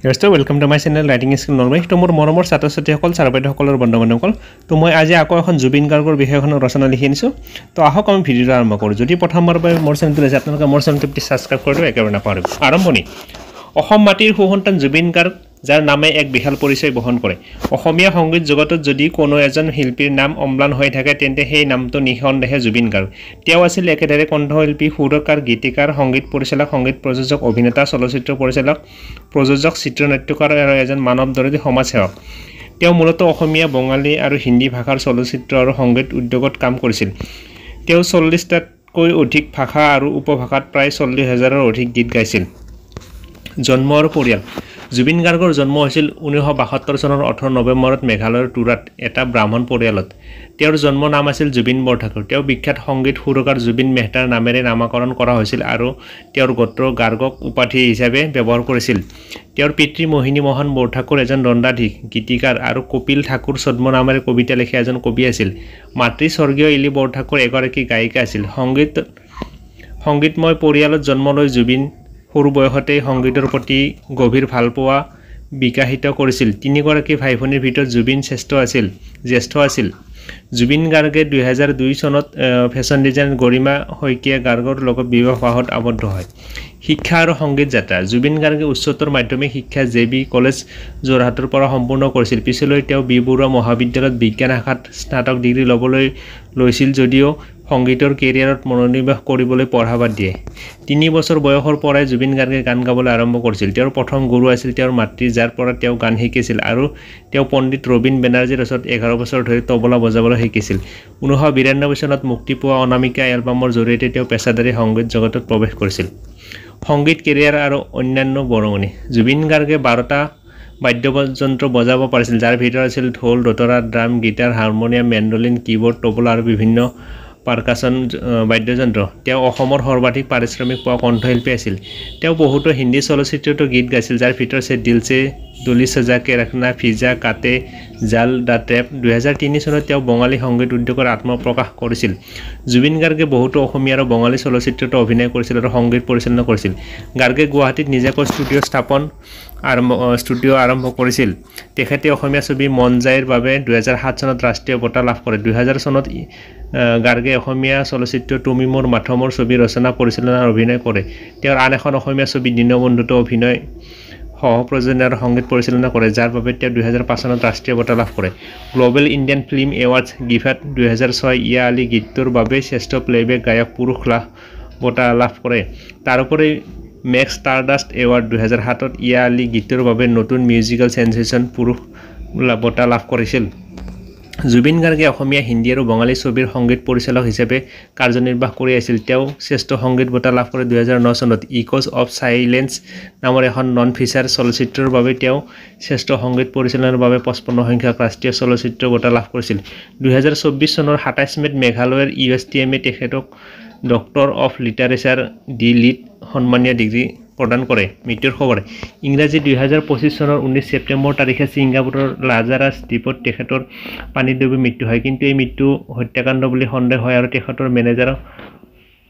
welcome to my channel writing skill Nalbari তো মোৰ মৰমৰ ছাত্ৰ ছাত্ৰীসকল ছাৰ বাইদেউসকলৰ বন্ধু বান্ধৱসকল তো মই আজি আকৌ এখন জুবিন গাৰ্গৰ বিষয়খন ৰচনা লিখি আনিছোঁ তো আহক আমি ভিডিঅ'টো আৰম্ভ কৰোঁ যদি প্ৰথমবাৰ মোৰ চেনেলটো আছে আপোনালোকে মোৰ চেনেলটো সাবস্ক্ৰাইব কৰি একেবাৰে নাপাহৰিব আৰম্ভণি অসম মাটিৰ সুসন্তান জুবিন গাৰ্গ যাৰ নামে এক বিশাল পৰিচয় বহন কৰে অসমীয়া সংগীত জগতত যদি কোনো এজন শিল্পীৰ নাম অম্লান হৈ থাকে তেন্তে সেই নামটো নিঃসন্দেহে জুবিন গাৰ্গ তেওঁ আছিল একেদৰে কণ্ঠশিল্পী সুৰকাৰ গীতিকাৰ সংগীত পৰিচালক সংগীত প্ৰযোজক অভিনেতা চলচ্চিত্ৰ পৰিচালক প্ৰযোজক চিত্ৰনাট্যকাৰ আৰু এজন মানৱদৰ্শী সমাজসেৱক তেওঁ মূলতঃ অসমীয়া বঙালী আৰু হিন্দী ভাষাৰ চলচ্চিত্ৰ আৰু সংগীত উদ্যোগত কাম কৰিছিল তেওঁ 40টাতকৈ অধিক ভাষা আৰু উপভাষাত প্ৰায় 40,000ৰ অধিক গীত গাইছিল জন্ম আৰু পৰিয়াল জুবিন গাৰ্গৰ জন্ম হৈছিল 1972 চনৰ 18 নৱেম্বৰত মেঘালয়ৰ তুৰাত এটা ব্ৰাহ্মণ পৰিয়ালত তেওঁৰ জন্ম নাম আছিল জুবিন বৰঠাকুৰ তেওঁ বিখ্যাত সংগীত সুৰকাৰ জুবিন মেহতাৰ নামেৰে নামকৰণ কৰা হৈছিল আৰু তেওঁৰ গোত্ৰ গাৰ্গক উপাধি হিচাপে ব্যৱহাৰ কৰিছিল তেওঁৰ পিতৃ মোহিনী মোহন বৰঠাকুৰ এজন দণ্ডাধীশ গীতিকাৰ আৰু কপিল ঠাকুৰ ছদ্ম নামেৰে কবিতা লিখা এজন কবি আছিল মাতৃ স্বৰ্গীয় ইলি বৰঠাকুৰ এগৰাকী গায়িকা আছিল সংগীতময় পৰিয়ালত জন্ম লৈ জুবিন সৰু বয়সতে সংগীতৰ প্ৰতি গভীৰ ভালপোৱা বিকশিত কৰিছিল তিনিগৰাকী ভাই ভনীৰ ভিতৰত জুবিন জ্যেষ্ঠ আছিল জুবিন গাৰ্গে 2002 চনত ফেশ্বন ডিজাইনাৰ গৰিমা শইকীয়া গাৰ্গৰ লগত বিবাহত আবদ্ধ হয় শিক্ষা আৰু সংগীত যাত্ৰা জুবিন গাৰ্গে উচ্চতৰ মাধ্যমিক শিক্ষা জেবি কলেজ যোৰহাটৰ পৰা সম্পূৰ্ণ কৰিছিল পিছলৈ তেওঁ বি বৰুৱা মহাবিদ্যালয়ত বিজ্ঞান শাখাত স্নাতক ডিগ্ৰী ল'বলৈ লৈছিল যদিও সংগীতৰ কেৰিয়াৰত মনোনিৱেশ কৰিবলৈ পঢ়া বাদ দিয়ে 3 বছৰ বয়সৰ পৰাই জুবিন গাৰ্গে গান গাবলৈ আৰম্ভ কৰিছিল তেওঁৰ প্ৰথম গুৰু আছিল তেওঁৰ মাতৃ যাৰ পৰা তেওঁ গান শিকিছিল আৰু তেওঁ পণ্ডিত ৰবীন বেনাৰ্জীৰ ওচৰত 11 বছৰ ধৰি তবলা বজাবলৈ শিকিছিল 1992 চনত মুক্তি পোৱা অনামিকা এলবামৰ জৰিয়তে তেওঁ পেছাদাৰী সংগীত জগতত প্ৰৱেশ কৰিছিল সংগীত কেৰিয়াৰ আৰু অন্যান্য বৰঙণি জুবিন গাৰ্গে 12টা বাদ্যযন্ত্ৰ বজাব পাৰিছিল যাৰ ভিতৰত আছিল ঢোল দোতাৰা drum guitar harmonium mandolin keyboard tabla আৰু বিভিন্ন পাৰকাছন বাদ্যযন্ত্ৰ তেওঁ অসমৰ সৰ্বাধিক পাৰিশ্ৰমিক পোৱা কণ্ঠশিল্পী আছিল তেওঁ বহুতো হিন্দী চলচ্চিত্ৰতো গীত গাইছিল যাৰ ভিতৰত আছে দিল সে দুলি সজা কে ৰখনা ফিজা কাটে জাল দা ট্ৰেপ 2003 চনত তেওঁ বঙালী সংগীত উদ্যোগৰ আত্মপ্ৰকাশ কৰিছিল জুবিন গাৰ্গে বহুতো অসমীয়া আৰু বঙালী চলচ্চিত্ৰতো অভিনয় কৰিছিল আৰু সংগীত পৰিচালনা কৰিছিল গাৰ্গে গুৱাহাটীত নিজাকৈ ষ্টুডিঅ' আৰম্ভ কৰিছিল তেখেতে অসমীয়া ছবি মন যায়ৰ বাবে 2007 চনত ৰাষ্ট্ৰীয় বঁটা লাভ কৰে 2000 চনত গাৰ্গে অসমীয়া চলচ্চিত্ৰ তুমি মোৰ মাথমৰ ছবি ৰচনা পৰিচালনা আৰু অভিনয় কৰে তেওঁৰ আন এখন অসমীয়া ছবি দীনবন্ধুতো অভিনয় সহ-প্ৰযোজনা আৰু সংগীত পৰিচালনা কৰে যাৰ বাবে তেওঁ 2005 চনত ৰাষ্ট্ৰীয় বঁটা লাভ কৰে গ্লোবেল ইণ্ডিয়ান ফিল্ম এৱাৰ্ডছ গিফাত 2006 ইয়া আলী গীতটোৰ বাবে শ্ৰেষ্ঠ প্লেবেক গায়ক পুৰুষ বঁটা লাভ কৰে তাৰোপৰি মেক্স ষ্টাৰডাষ্ট এৱাৰ্ড 2007ত ইয়া আলী গীতটোৰ বাবে নতুন মিউজিকেল সেন্সেশ্যন পুৰুষ বঁটা লাভ কৰিছিল জুবিন গাৰ্গে অসমীয়া হিন্দী আৰু বঙালী ছবিৰ সংগীত পৰিচালক হিচাপে কাৰ্যনিৰ্বাহ কৰি আছিল তেওঁ শ্ৰেষ্ঠ সংগীত বঁটা লাভ কৰে 2009 চনত ইকোজ অফ সাইলেন্স নামৰ এখন নন ফিচাৰ চলচ্চিত্ৰৰ বাবে তেওঁ শ্ৰেষ্ঠ সংগীত পৰিচালনাৰ বাবে 55 সংখ্যক ৰাষ্ট্ৰীয় চলচ্চিত্ৰ বঁটা লাভ কৰিছিল 2024 চনৰ 27 মেত মেঘালয়ৰ USTMA তেখেতক doctor of literature D Litt সন্মানীয় ডিগ্ৰী প্ৰদান কৰে মৃত্যুৰ খবৰ ইংৰাজী 2025 চনৰ 19 ছেপ্টেম্বৰ তাৰিখে ছিংগাপুৰৰ লাজাৰাছ দ্বীপত তেখেতৰ পানীত ডুবি মৃত্যু হয় কিন্তু এই মৃত্যু হত্যাকাণ্ড বুলি সন্দেহ হয় আৰু তেখেতৰ মেনেজাৰ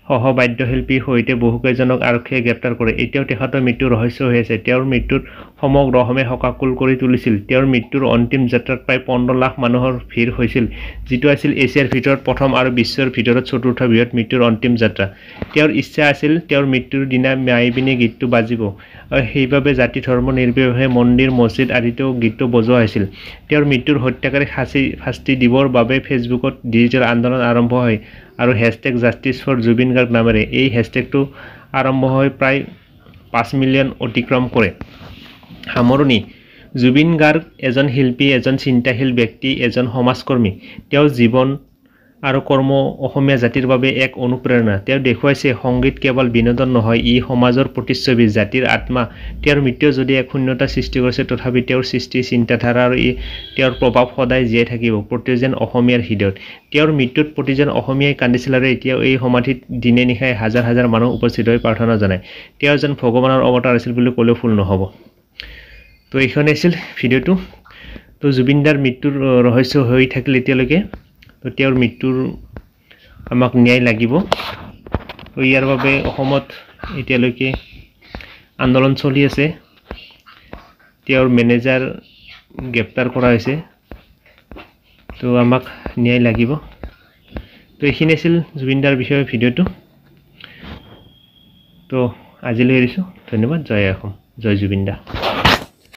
সহ বাদ্যশিল্পীৰ সৈতে বহুকেইজনক আৰক্ষীয়ে গ্ৰেপ্তাৰ কৰে এতিয়াও তেখেতৰ মৃত্যুৰ ৰহস্য হৈ আছে তেওঁৰ মৃত্যুত সমগ্ৰ অসমে শোকাকুল কৰি তুলিছিল তেওঁৰ মৃত্যুৰ অন্তিম যাত্ৰাত প্ৰায় 15 লাখ মানুহৰ ভিৰ হৈছিল যিটো আছিল এছিয়াৰ ভিতৰত প্ৰথম আৰু বিশ্বৰ ভিতৰত চতুৰ্থ বৃহৎ মৃত্যুৰ অন্তিম যাত্ৰা তেওঁৰ ইচ্ছা আছিল তেওঁৰ মৃত্যুৰ দিনা মাইবিনী গীতটো বাজিব আৰু সেইবাবে জাতি ধৰ্ম নিৰ্বিশেষে মন্দিৰ মছজিদ আদিতো গীতটো বজোৱা হৈছিল তেওঁৰ মৃত্যুৰ হত্যাকাৰী শাস্তি দিবৰ বাবে ফেচবুকত ডিজিটেল আন্দোলন আৰম্ভ হয় আৰু #জাষ্টিছ4জুবিন গাৰ্গ নামেৰে এই হেশটেগটো আৰম্ভ হৈ প্ৰায় 5 মিলিয়ন অতিক্ৰম কৰে সামৰণি জুবিন গাৰ্গ এজন শিল্পী এজন চিন্তাশীল ব্যক্তি এজন সমাজকৰ্মী তেওঁৰ জীৱন আৰু কৰ্ম অসমীয়া জাতিৰ বাবে এক অনুপ্ৰেৰণা তেওঁ দেখুৱাইছে সংগীত কেৱল বিনোদন নহয় ই সমাজৰ প্ৰতিচ্ছবি জাতিৰ আত্মা তেওঁৰ মৃত্যু যদি এক শূন্যতা সৃষ্টি কৰিছে তথাপি তেওঁৰ সৃষ্টি চিন্তাধাৰা আৰু তেওঁৰ প্ৰভাৱ সদায় জীয়াই থাকিব প্ৰতিজন অসমীয়াৰ হৃদয়ত তেওঁৰ মৃত্যুত প্ৰতিজন অসমীয়াই কান্দিছিল আৰু এতিয়াও এই সমাধিত দিনে নিশাই হাজাৰ হাজাৰ মানুহ উপস্থিত হৈ প্ৰাৰ্থনা জনায় তেওঁ এজন ভগৱানৰ অৱতাৰ আছিল বুলি ক'লেও ভুল নহ'ব তো এইখনে আছিল ভিডিঅ'টো তো জুবিনদাৰ মৃত্যুৰ ৰহস্য হৈ থাকিল এতিয়ালৈকে তো তেওঁৰ মৃত্যুৰ আমাক ন্যায় লাগিব তো ইয়াৰ বাবে অসমত এতিয়ালৈকে আন্দোলন চলি আছে তেওঁৰ মেনেজাৰ গ্ৰেপ্তাৰ কৰা হৈছে তো আমাক ন্যায় লাগিব তো এইখিনি আছিল জুবিন দাৰ বিষয়ে ভিডিঅ'টো তো আজিলৈ এৰিছোঁ ধন্যবাদ জয় অসম জয় জুবিন দা